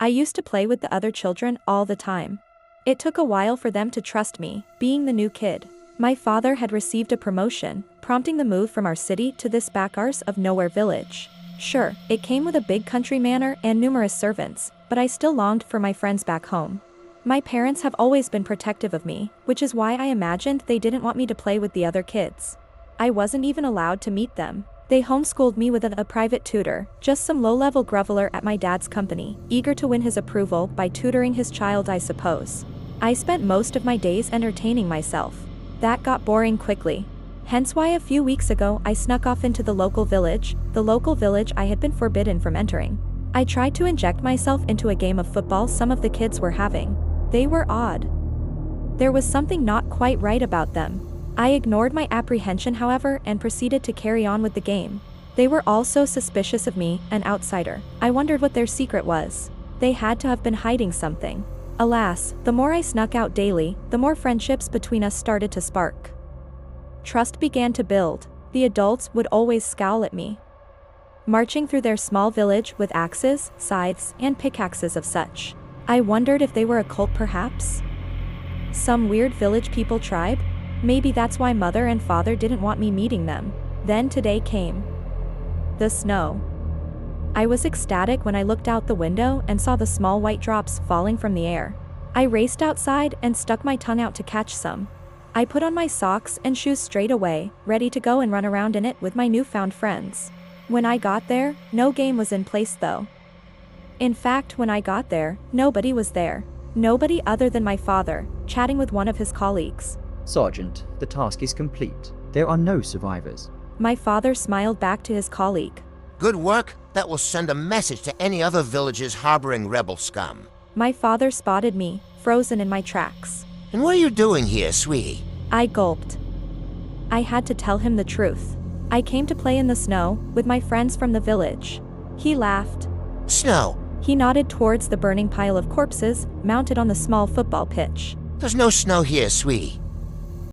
I used to play with the other children all the time. It took a while for them to trust me, being the new kid. My father had received a promotion, prompting the move from our city to this backars of nowhere village. Sure, it came with a big country manor and numerous servants, but I still longed for my friends back home. My parents have always been protective of me, which is why I imagined they didn't want me to play with the other kids. I wasn't even allowed to meet them. They homeschooled me with a private tutor, just some low-level groveler at my dad's company, eager to win his approval by tutoring his child, I suppose. I spent most of my days entertaining myself. That got boring quickly. Hence why a few weeks ago I snuck off into the local village I had been forbidden from entering. I tried to inject myself into a game of football some of the kids were having. They were odd. There was something not quite right about them. I ignored my apprehension, however, and proceeded to carry on with the game. They were all so suspicious of me, an outsider. I wondered what their secret was. They had to have been hiding something. Alas, the more I snuck out daily, the more friendships between us started to spark. Trust began to build. The adults would always scowl at me, marching through their small village with axes, scythes, and pickaxes of such. I wondered if they were a cult, perhaps? Some weird village people tribe? Maybe that's why mother and father didn't want me meeting them. Then today came. The snow. I was ecstatic when I looked out the window and saw the small white drops falling from the air. I raced outside and stuck my tongue out to catch some. I put on my socks and shoes straight away, ready to go and run around in it with my newfound friends. When I got there, no game was in place though. In fact, when I got there, nobody was there. Nobody other than my father, chatting with one of his colleagues. Sergeant, the task is complete. There are no survivors. My father smiled back to his colleague. Good work. That will send a message to any other villages harboring rebel scum. My father spotted me, frozen in my tracks. And what are you doing here, sweetie? I gulped. I had to tell him the truth. I came to play in the snow, with my friends from the village. He laughed. Snow? He nodded towards the burning pile of corpses, mounted on the small football pitch. There's no snow here, sweetie.